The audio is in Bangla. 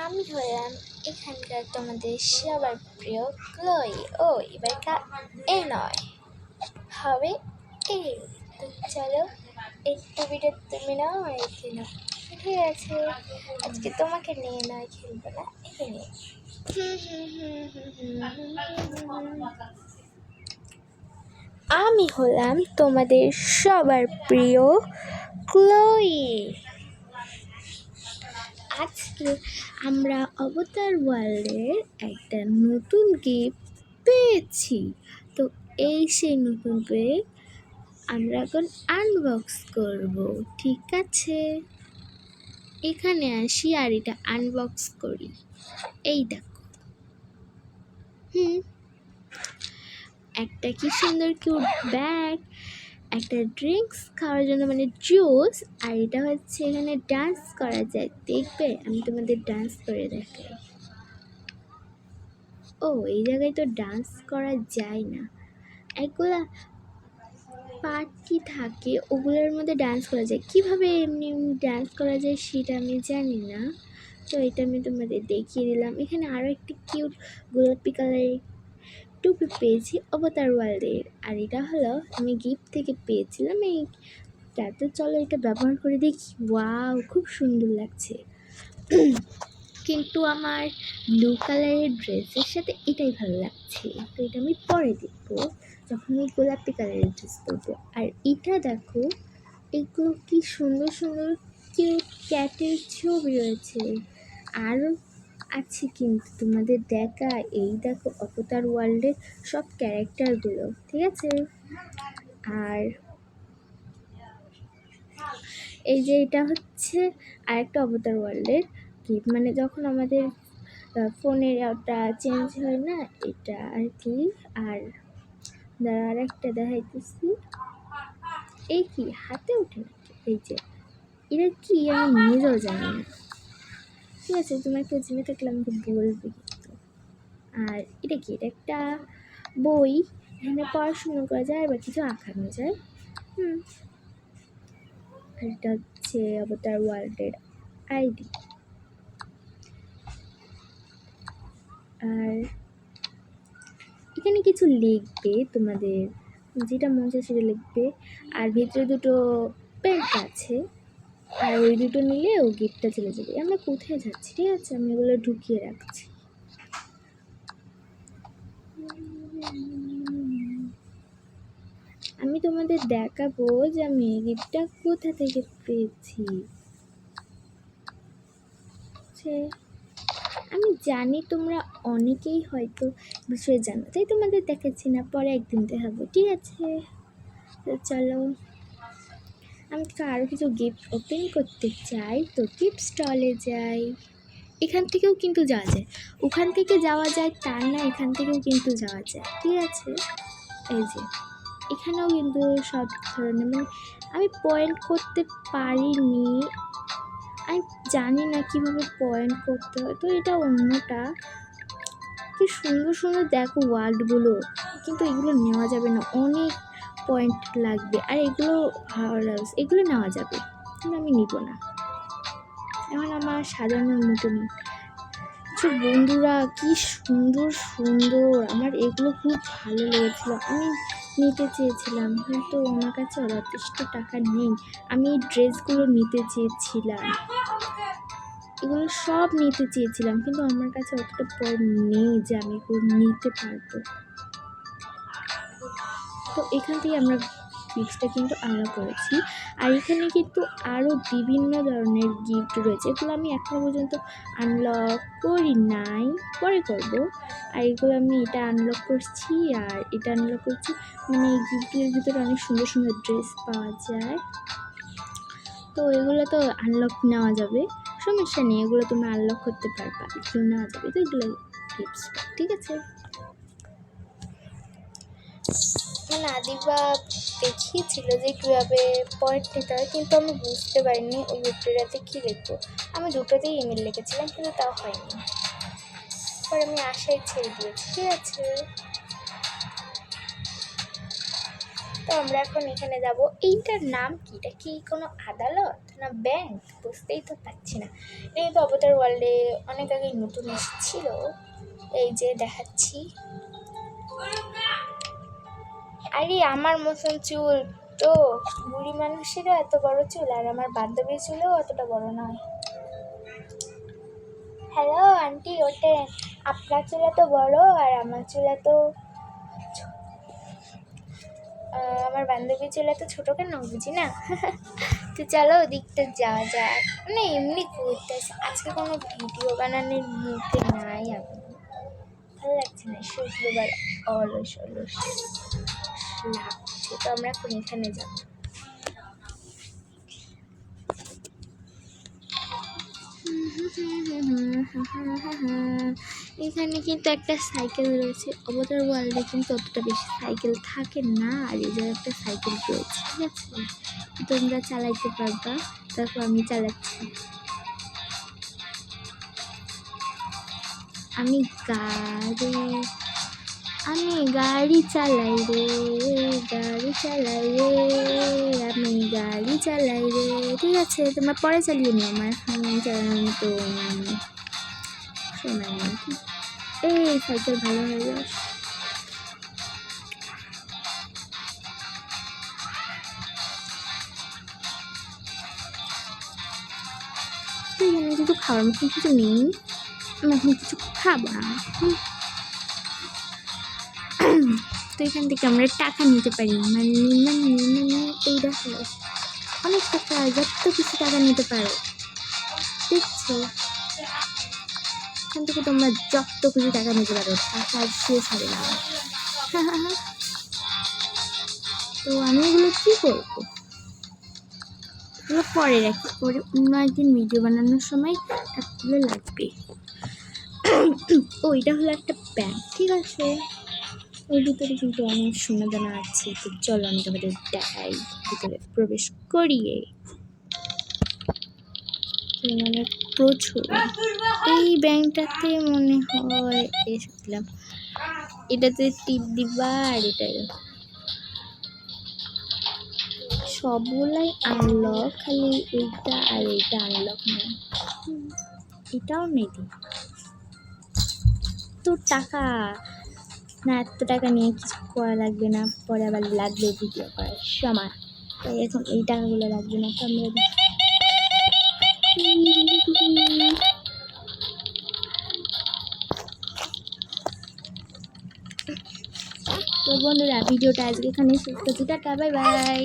আমি হলাম এখানকার তোমাদের সবার প্রিয় ক্লোই। ও এবার এ নয় হবে এ। তো চলো একটু ভিডিও তুমি নাও আর একে নাও, ঠিক আছে? আজকে তোমাকে নিয়ে নয় খেলবো না, একে নিয়ে। আমি হলাম তোমাদের সবার প্রিয় ক্লোই। আজকে আমরা অবতার ওয়ার্ল্ডের একটা নতুন গিফট পেয়েছি। তো এই সেই নতুন পেয়ে আমরা এখন আনবক্স করব, ঠিক আছে? এখানে আসি আর এটা আনবক্স করি। এই দেখো, একটা কি সুন্দর কিউট ব্যাগ, একটা ড্রিঙ্কস খাওয়ার জন্য মানে জুস, আর এটা হচ্ছে এখানে ডান্স করা যায়, দেখবে? আমি তোমাদের ডান্স করে দেখাই। ও এই জায়গায় তো ডান্স করা যায় না, এগুলা পার্টি থাকে ওগুলোর মধ্যে ডান্স করা যায়। কিভাবে এমনি ডান্স করা যায় সেটা আমি জানি না, তো এটা আমি তোমাদের দেখিয়ে দিলাম। এখানে আরও একটি কিউট গোলাপি কালারের টুপি পেয়েছি অবতার ওয়ার্ল্ডের, আর এটা হলো আমি গিফট থেকে পেয়েছিলাম এইটা। তো চলো এটা ব্যবহার করে দেখি। ওয়াও, খুব সুন্দর লাগছে, কিন্তু আমার ব্লু কালারের ড্রেসের সাথে এটাই ভালো লাগছে। তো এটা আমি পরে দেখবো যখন আমি গোলাপি কালারের ড্রেস পরবো। আর এটা দেখো, এগুলো কি সুন্দর সুন্দর কিউট ক্যাটের ছবি রয়েছে। আরও আছে কিন্তু তোমাদের দেখা, এই দেখো অবতার ওয়ার্ল্ডের সব ক্যারেক্টারগুলো, ঠিক আছে? আর এই যে এটা হচ্ছে আরেকটা অবতার ওয়ার্ল্ডের গিফট, মানে যখন আমাদের ফোনের ওটা চেঞ্জ হয় না, এটা আর কি। আর আর একটা দেখাইতেছি, এই কি হাতে ওঠে নাকি? এই যে এটা কি আমি নিজেও জানি না, ঠিক আছে? তোমার কেউ জেনে থাকলে আমাকে বলবে কিন্তু। আর এটা কি? এটা একটা বই, এখানে পড়াশুনো করা যায় বা কিছু আঁকানো যায়। আর এটা হচ্ছে অবতার ওয়ার্ল্ডের আইডি। আর এখানে কিছু লিখবে, তোমাদের যেটা মন চায় সেটা লিখবে। আর ভিতরে দুটো পেন্ট আছে, আর ওই দুটো নিলে ও গিফটটা চলে যাবে। আমরা কোথায় যাচ্ছি, ঠিক আছে? আমি এগুলো ঢুকিয়ে রাখছি। আমি তোমাদের দেখাবো যে আমি এই গিফটটা কোথা থেকে পেয়েছি। আমি জানি তোমরা অনেকেই হয়তো বিষয়ে জানো, তাই তোমাদের দেখাচ্ছি না, পরে একদিন দেখাবো, ঠিক আছে? তো চলো, আমি তো আরও কিছু গিফট ওপেন করতে চাই, তো গিফট স্টলে যাই। এখান থেকেও কিন্তু যাওয়া যায়, ওখান থেকে যাওয়া যায় তার না, এখান থেকেও কিন্তু যাওয়া যায়, ঠিক আছে? এই যে এখানেও কিন্তু সব ধরনের, মানে আমি পয়েন্ট করতে পারিনি, আমি জানি না কীভাবে পয়েন্ট করতে হয়। তো এটা অন্যটা, কি সুন্দর সুন্দর দেখো ওয়ার্ডগুলো, কিন্তু এগুলো নেওয়া যাবে না, অনেক পয়েন্ট লাগবে। আর এগুলো হাউস, এগুলো নেওয়া যাবে, কিন্তু আমি নিব না, এখন আমার সাজানোর মতো নেই। আচ্ছা বন্ধুরা, কি সুন্দর সুন্দর, আমার এগুলো খুব ভালো লেগেছিলো, আমি নিতে চেয়েছিলাম, কিন্তু আমার কাছে যথেষ্ট টাকা নেই। আমি এই ড্রেসগুলো নিতে চেয়েছিলাম, এগুলো সব নিতে চেয়েছিলাম, কিন্তু আমার কাছে অতটা পয়েন্ট নেই যে আমি এগুলো নিতে পারবো। তো এখান থেকে আমরা গিফটটা কিন্তু আনলক করেছি। আর এখানে কিন্তু আরও বিভিন্ন ধরনের গিফট রয়েছে, এগুলো আমি এখনও পর্যন্ত আনলক করি নাই, পরে করব। আর এগুলো আমি এটা আনলক করছি আর এটা আনলক করছি, মানে এই গিফটের ভিতরে অনেক সুন্দর সুন্দর ড্রেস পাওয়া যায়। তো এগুলো তো আনলক নেওয়া যাবে, সমস্যা নেই, এগুলো তুমি আনলক করতে পারবা, এগুলো নেওয়া যাবে। তো এগুলো গিফটস, ঠিক আছে? মানে আদিবা দেখিয়েছিল যে কীভাবে পয়েন্ট নিতে হয়, কিন্তু আমি বুঝতে পারিনি ওই দুটোটাতে কী লিখবো। আমি দুটোতেই ইমেল লিখেছিলাম, কিন্তু তাও হয়নি, পরে আমি আশায় ছেড়ে দিয়েছি, ঠিক আছে? তো আমরা এখন এখানে যাব। এইটার নাম কি? এটা কি কোনো আদালত না ব্যাংক? বুঝতেই তো পারছি না। এই তো অবতার ওয়ার্ল্ডে অনেক আগেই নতুন এসেছিল। এই যে দেখাচ্ছি। আরে আমার মতন চুল তো, বুড়ি মানুষেরও এত বড় চুল, আর আমার বান্ধবীর চুলেও অতটা বড় নয়। হ্যালো আন্টি, ওঠেন। আপনার চুল এত বড় আর আমার চুল এত, আমার বান্ধবীর চুল এত ছোটো কেন বুঝি না। তো চলো ওদিকটা যাওয়া যাক। মানে এমনি ঘুরতে আসি, আজকে কোনো ভিডিও বানানোর মুখে নাই। আমি ভালো লাগছে না, শুক্রবার অলস অলস লাগছে। তো আমরা এখন এখানে যাবো। এখানে কিন্তু একটা সাইকেল রয়েছে। অবতার ওয়ার্ল্ডে কিন্তু অতটা বেশি সাইকেল থাকে না, আর এই জায়গায় একটা সাইকেল রয়েছে, ঠিক আছে? তোমরা চালাইতে পারবা। তারপর আমি চালাচ্ছি। আমি গাড়ি চালাই রে, গাড়ি চালাই রে, আমি গাড়ি চালাই রে। ঠিক আছে, তোমরা পরে চালিয়ে নিও, আমার চালানো তো সময় নেই। এই সাইকেল ভালো হয়ে যাবে। এখানে কিন্তু খাওয়ার মতন কিছু নেই, আমি এখন কিছু খাবো না। তো এখান থেকে আমরা টাকা নিতে পারি, মানে এই দেখো অনেক টাকা, যত কিছু টাকা নিতে পারো, দেখছো? এখান থেকে তোমরা যত কিছু টাকা নিতে পারো, টাকা শেষ হবে না। তো আমি এগুলো কী করবো? এগুলো পরে রাখি, পরে অন্য একদিন ভিডিও বানানোর সময় টাকাগুলো লাগবে। ও এটা হলো একটা ব্যাংক, ঠিক আছে? ওর ভিতরে কিন্তু অনেক সোনাদানা আছে। তো চলো আমি তোমাদের দেখাই, ভিতরে প্রবেশ করিয়ে। মানে প্রচুর এই ব্যাংকটাতে মনে হয় এসে দিলাম, এটাতে টিপ দিবা, আর এটা সবগুলাই আনলক, খালি এইটা আর এইটা আনলক না। এটাও নেই তো টাকা না, এত টাকা নিয়ে কিছু করা লাগবে না, পরে আবার লাগবে ভিডিও করার সময়। তাই এখন এই টাকাগুলো লাগবে না। তো আমরা তো বন্ধুরা, ভিডিওটা আজকে এখানে শেষ করছি। Tata, bye bye.